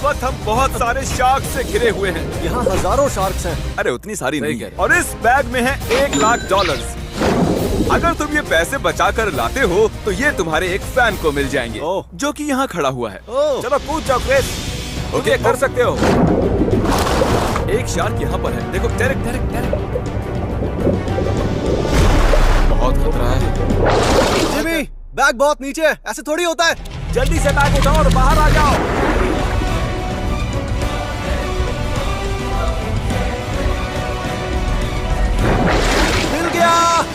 वक्त हम बहुत सारे शार्क से घिरे हुए हैं। यहाँ हजारों शार्क्स हैं। अरे उतनी सारी नहीं है। और इस बैग में है $1,00,000। अगर तुम ये पैसे बचाकर लाते हो तो ये तुम्हारे एक फैन को मिल जाएंगे जो कि यहाँ खड़ा हुआ है। चलो कूद जाओ क्रिस। ओके कर सकते हो। एक शार्क यहाँ पर है। देखो डेरेक डेरेक डेरेक। बहुत खतरा है। जिमी, बैग बहुत नीचे है, ऐसे थोड़ी होता है। जल्दी से बैग उठाओ और बाहर आ जाओ।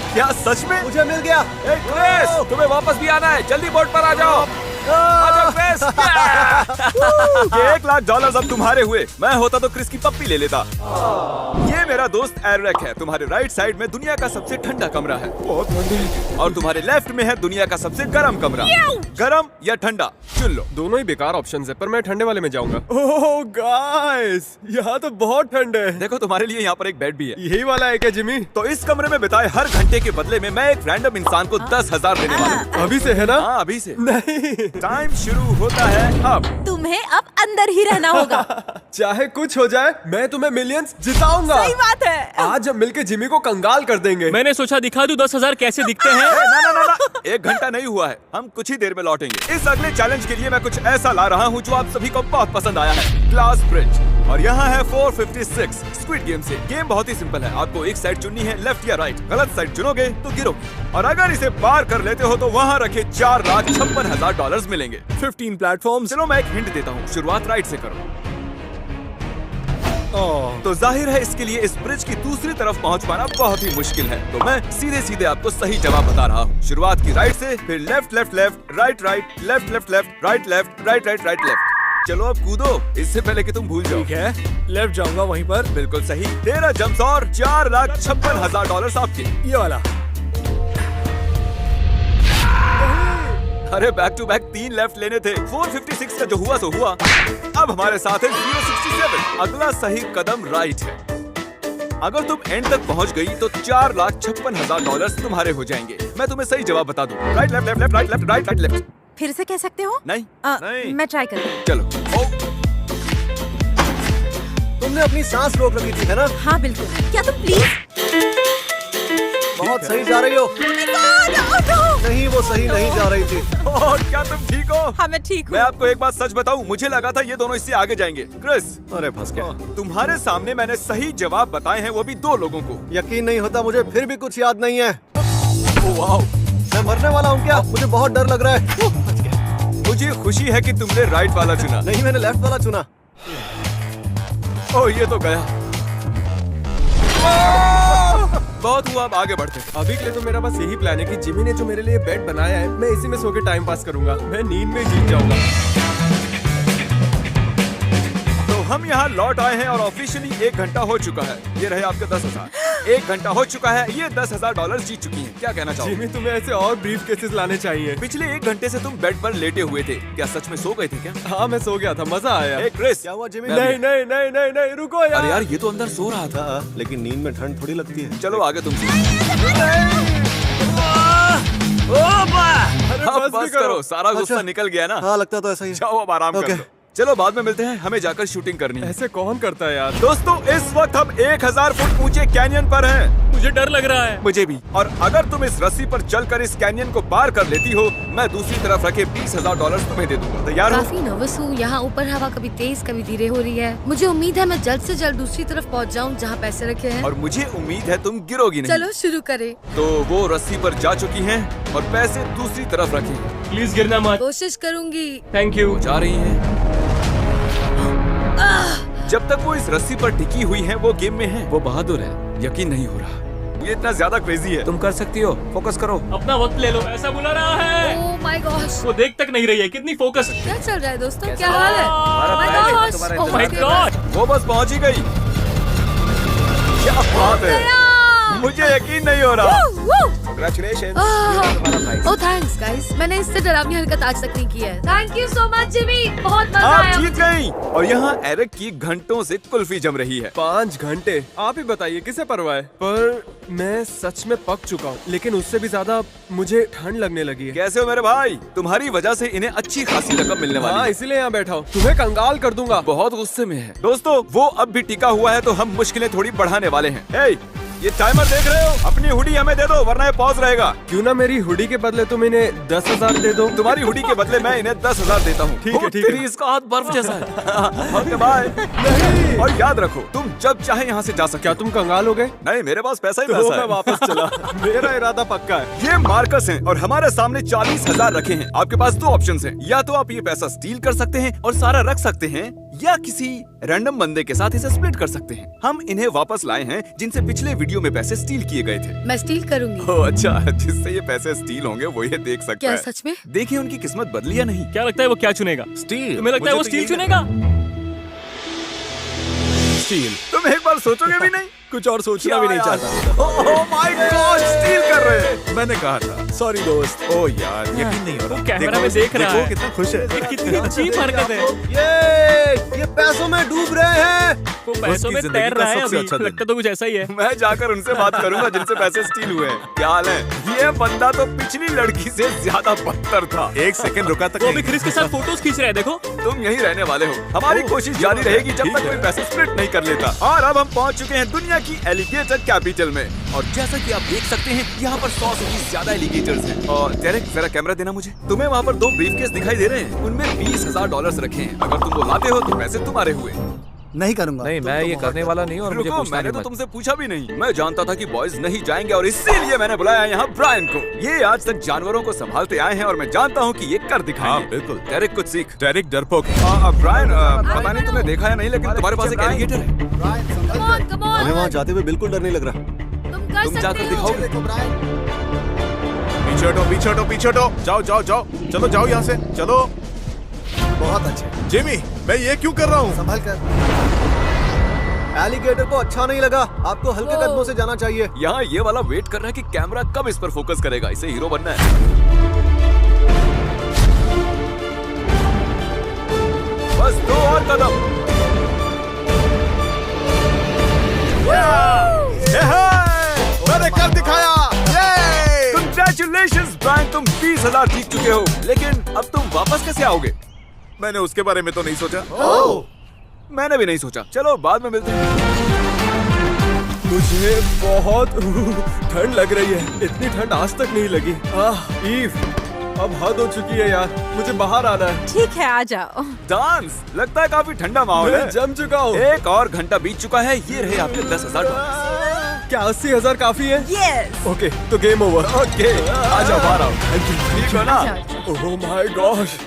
क्या सच में? मुझे मिल गया। क्रिस, तुम्हें वापस भी आना है। जल्दी बोट पर आ जाओ। क्रिस। ये $1,00,000 अब तुम्हारे हुए। मैं होता तो क्रिस की पप्पी ले लेता। ये मेरा दोस्त एरिक है। तुम्हारे राइट साइड में दुनिया का सबसे ठंडा कमरा है। बहुत ठंडा। और तुम्हारे लेफ्ट में है दुनिया का सबसे गर्म कमरा। गर्म या ठंडा चुन लो। दोनों ही बेकार ऑप्शन है, पर मैं ठंडे वाले में जाऊंगा। ओह गाइस, यहाँ तो बहुत ठंड है। देखो तुम्हारे लिए यहाँ पर एक बेड भी है। यही वाला है क्या जिमी? तो इस कमरे में बिताए हर घंटे के बदले में मैं एक रैंडम इंसान को 10,000 देने वाला हूँ। अभी से है ना? हाँ अभी से। नहीं, टाइम शुरू होता है अब। तुम्हें अब अंदर ही रहना होगा। चाहे कुछ हो जाए, मैं तुम्हें मिलियंस जिताऊंगा। सही बात है। आज हम मिलके जिमी को कंगाल कर देंगे। मैंने सोचा दिखा दूं 10,000 कैसे दिखते हैं। ना ना ना ना, 1 घंटा नहीं हुआ है। हम कुछ ही देर में लौटेंगे। इस अगले चैलेंज के लिए मैं कुछ ऐसा ला रहा हूँ जो आप सभी को बहुत पसंद आया है। Glass bridge. और यहाँ है 456 स्क्विड गेम से। गेम बहुत ही सिंपल है। आपको एक साइड चुननी है, लेफ्ट या राइट। गलत साइड चुनोगे तो गिरोगे। और अगर इसे पार कर लेते हो तो वहाँ रखे $4,56,000 मिलेंगे। 15 प्लेटफॉर्म। चलो मैं एक हिंट देता हूँ, शुरुआत राइट से करो। तो जाहिर है इसके लिए इस ब्रिज की दूसरी तरफ पहुंच पाना बहुत ही मुश्किल है। तो मैं सीधे सीधे आपको सही जवाब बता रहा हूँ। शुरुआत की राइट से, फिर left left left, right right, left left left, right left, right right right left. चलो अब कूदो, इससे पहले कि तुम भूल जाओ। ठीक है, लेफ्ट जाऊंगा वहीं पर। बिल्कुल सही। 13 जंप्स और $4,56,000 आपके। ये वाला। अरे बैक टू बैक 3 लेफ्ट लेने थे। 456 का जो हुआ सो हुआ। अब हमारे साथ है 067। अगला सही कदम राइट है। अगर तुम एंड तक पहुंच गई तो $4,56,000 तुम्हारे हो जाएंगे। मैं तुम्हें सही जवाब बता दूं। Right left left left right left right right left. फिर से कह सकते हो? नहीं नहीं। मैं ट्राई करती हूँ। चलो। तुमने अपनी सांस रोक रखी थी है ना? हाँ बिल्कुल। क्या तुम प्लीज? बहुत सही जा रही हो। नहीं, वो सही नहीं जा रही थी। और क्या तुम ठीक हो? हाँ मैं ठीक मैं हूँ। आपको एक बात सच बताऊं, मुझे लगा था ये दोनों इससे आगे जाएंगे। क्रिस, अरे फंस गया। तुम्हारे सामने मैंने सही जवाब बताए हैं, वो भी 2 लोगों को। यकीन नहीं होता मुझे, फिर भी कुछ याद नहीं है। ओह वाओ, मैं मरने वाला हूँ क्या? मुझे बहुत डर लग रहा है। मुझे खुशी है कि तुमने राइट वाला चुना। नहीं, मैंने लेफ्ट वाला चुना। ओह ये तो गया। बहुत हुआ, अब आगे बढ़ते हैं। अभी के लिए तो मेरा बस यही प्लान है कि जिमी ने जो मेरे लिए बेड बनाया है, मैं इसी में सो के टाइम पास करूंगा। मैं नींद में जीत जाऊंगा। तो हम यहाँ लौट आए हैं और ऑफिशियली 1 घंटा हो चुका है। ये रहे आपके 10,000। 1 घंटा हो चुका है, ये $10,000 जीत चुकी हैं। क्या कहना चाहोगे? जिमी, तुम्हें ऐसे और ब्रीफ केसेस लाने चाहिए। पिछले 1 घंटे से तुम बेड पर लेटे हुए थे। क्या सच में सो गए थे क्या? हाँ मैं सो गया था, मजा आया। ए क्रिस, क्या हुआ जिमी? नहीं नहीं नहीं नहीं नहीं, रुको यार। अरे यार ये तो अंदर सो रहा था। हाँ, लेकिन नींद में ठंड थोड़ी लगती है। चलो आगे तुम। अरे अब बस भी बस करो, सारा गुस्सा अच्छा। निकल गया ना। हाँ, लगता तो ऐसा ही है। जाओ अब आराम कर ओके। लो। चलो बाद में मिलते हैं, हमें जाकर शूटिंग करनी है। ऐसे कौन करता है यार? दोस्तों इस वक्त हम 1000 फुट ऊंचे कैनियन पर हैं। मुझे डर लग रहा है। मुझे भी। और अगर तुम इस रस्सी पर चलकर इस कैनियन को पार कर लेती हो, मैं दूसरी तरफ रखे $20,000 तुम्हें दे दूंगा। तैयार हो? काफी नर्वस हूँ। यहाँ ऊपर हवा कभी तेज कभी धीरे हो रही है। मुझे उम्मीद है मैं जल्द से जल्द दूसरी तरफ पहुँच जाऊँ जहाँ पैसे रखे हैं। और मुझे उम्मीद है तुम गिरोगी नहीं। चलो शुरू करें। तो वो रस्सी पर जा चुकी हैं और पैसे दूसरी तरफ रखे हैं। प्लीज गिरना मत। कोशिश करूंगी। Thank you. जा रही हैं। जब तक वो इस रस्सी पर टिकी हुई हैं, वो गेम में हैं। वो बहादुर है, यकीन नहीं हो रहा। ये इतना ज्यादा क्रेजी है। तुम कर सकती हो, फोकस करो। अपना वक्त ले लो, ऐसा बुला रहा है। ओह माय गॉश, वो देख तक नहीं रही है, कितनी फोकस है। क्या चल रहा है दोस्तों? क्या हाल है? हमारा My plan है, gosh, तुम्हारा oh माय my गॉड। वो बस पहुंच ही गई। क्या बात है, गया। मुझे यकीन नहीं हो रहा। Woo, woo। Congratulations. ओह थैंक्स गाइस, मैंने इससे डरावनी हरकत आज तक नहीं की है। Thank you so much Jimmy, बहुत मजा आप आया। जीत गई। और यहाँ एरिक की घंटों से कुल्फी जम रही है। 5 घंटे, आप ही बताइए किसे परवाह है। पर मैं सच में पक चुका हूँ, लेकिन उससे भी ज्यादा मुझे ठंड लगने लगी है। कैसे हो मेरे भाई? तुम्हारी वजह से इन्हें अच्छी खासी रकम मिलने वाली हाँ, है। इसीलिए यहाँ बैठा हूँ, तुम्हें कंगाल कर दूंगा। बहुत गुस्से में है दोस्तों, वो अब भी टिका हुआ है तो हम मुश्किलें थोड़ी बढ़ाने वाले हैं। हे, ये टाइमर देख रहे हो? अपनी हुडी हमें दे दो वरना ये पॉज रहेगा। क्यों ना मेरी हुडी के बदले तुम इन्हें 10,000 दे दो। तुम्हारी हुडी के बदले मैं इन्हें 10,000 देता हूँ। ठीक है, ठीक है। तेरी इसका हाथ बर्फ जैसा है। Okay bye. और याद रखो, तुम जब चाहे यहाँ से जा सकते क्या हो। तुम कंगाल हो गए? नहीं, मेरे पास पैसा ही तो पैसा मैं है। वापस चला। मेरा इरादा पक्का है। ये मार्कस हैं और हमारे सामने 40,000 रखे हैं। आपके पास दो ऑप्शंस हैं, या तो आप ये पैसा स्टील कर सकते हैं और सारा रख सकते हैं, या किसी रैंडम बंदे के साथ इसे स्प्लिट कर सकते हैं। हम इन्हें वापस लाए हैं जिनसे पिछले वीडियो में पैसे स्टील किए गए थे। मैं स्टील करूंगी। ओह अच्छा, जिससे ये पैसे स्टील होंगे वो ये देख सकता क्या है। सच में? देखिए उनकी किस्मत बदली या नहीं। क्या लगता है वो क्या चुनेगा? स्टील। तुम्हें लगता है वो स्टील चुनेगा? स्टील। तुम एक बार सोचोगे भी नहीं? कुछ और सोचना भी नहीं चाहता। ओह माय गॉड, स्टील कर रहे हैं। मैंने कहा था। सॉरी दोस्त। ओ यार, यकीन नहीं हो रहा। कैमरा में देख रहा देखो है। कितना खुश है। ये कितनी चीप हरकत है। ये पैसों में डूब रहे हैं। वो पैसों में उसकी तैर जिंदगी रहा का है सबसे अभी। अच्छा दिन। लगता तो कुछ ऐसा ही है। मैं जाकर उनसे बात करूंगा जिनसे पैसे स्टील हुए हैं। क्या हाल है? ये बंदा तो पिछली लड़की से ज्यादा बदतर था। एक सेकंड रुका तक वो अभी नहीं। क्रिस के साथ फोटोज खींच रहे हैं, देखो। तुम यहीं रहने वाले हो। हमारी कोशिश जारी रहेगी जब तक कोई पैसे स्प्लिट नहीं कर लेता। और अब हम पहुंच चुके हैं दुनिया की एलिगेटर कैपिटल में। और जैसा कि आप देख सकते हैं, यहाँ पर 100 से भी ज्यादा एलिगेटर्स हैं। और डेरेक, जरा कैमरा देना मुझे। तुम्हें वहाँ पर 2 ब्रीफकेस दिखाई दे रहे हैं, उनमें $20,000 रखे हैं। अगर तुम वो लाते हो तो पैसे तुम्हारे हुए। नहीं करूंगा। नहीं, मैं ये करने वाला नहीं और मुझे रुको, पूछना मैंने भी तो मत। तुमसे पूछा भी नहीं। मैं जानता था कि बॉयज नहीं जाएंगे और इसीलिए मैंने बुलाया यहाँ ब्रायन को। ये आज तक जानवरों को संभालते आए हैं और मैं जानता हूँ कि ये कर हाँ, दिखाएंगे। बिल्कुल। डेरेक, कुछ सीख। डेरेक डरपोक है। ब्रायन, पता नहीं तुमने देखा या नहीं, लेकिन तुम्हारे पास एक एलिगेटर है। Come on, come on. हमें वहाँ जाते हुए बिल्कुल डर नहीं लग रहा। तुम कर तुम सकते जाकर हो। दिखाओगे। पीछे हटो, पीछे हटो, पीछे हटो। जाओ, जाओ, जाओ। चलो, जाओ यहाँ से। चलो। बहुत अच्छे। जिमी, मैं ये क्यों कर रहा हूँ? संभल कर। एलिगेटर को अच्छा नहीं लगा। आपको हल्के कदमों से जाना चाहिए। यहाँ ये वाला वेट कर रहा है कि कैमरा कब इस पर फोकस करेगा। इसे हीरो बनना है। बस 2 और कदम। मैंने कर दिखाया। ये! Congratulations, ब्रायन, तुम 20,000 जीत चुके हो। लेकिन अब तुम वापस कैसे आओगे? मैंने उसके बारे में तो नहीं सोचा। मैंने भी नहीं सोचा। चलो बाद में मिलते हैं। मुझे बहुत ठंड लग रही है। इतनी ठंड आज तक नहीं लगी। ईव, अब हद हो चुकी है यार। मुझे बाहर आना है। ठीक है, आ जाओ। डांस, लगता है काफी ठंडा माहौल मैं है। जम चुका हूँ। 1 और घंटा बीत चुका है। ये रहे आपके $10,000। क्या 80,000 काफी है? यस। ओके, तो गेम ओवर। ओके, आ जाओ बाहर आओ। ठीक हो ना? Oh my gosh.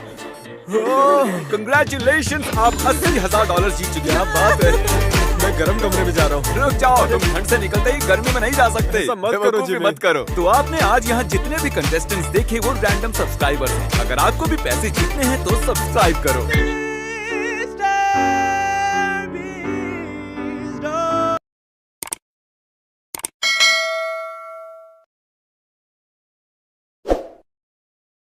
Congratulations, आप $80,000 जीत चुके हैं। क्या बात है। मैं गर्म कमरे में जा रहा हूँ। रुक जाओ, तुम ठंड से निकलते ही गर्मी में नहीं जा सकते। ऐसा मत करो, बेवकूफी जिमी। मत करो। तो आपने आज यहाँ जितने भी कंटेस्टेंट्स देखे वो रैंडम सब्सक्राइबर्स हैं। अगर आपको भी पैसे जीतने हैं तो सब्सक्राइब करो।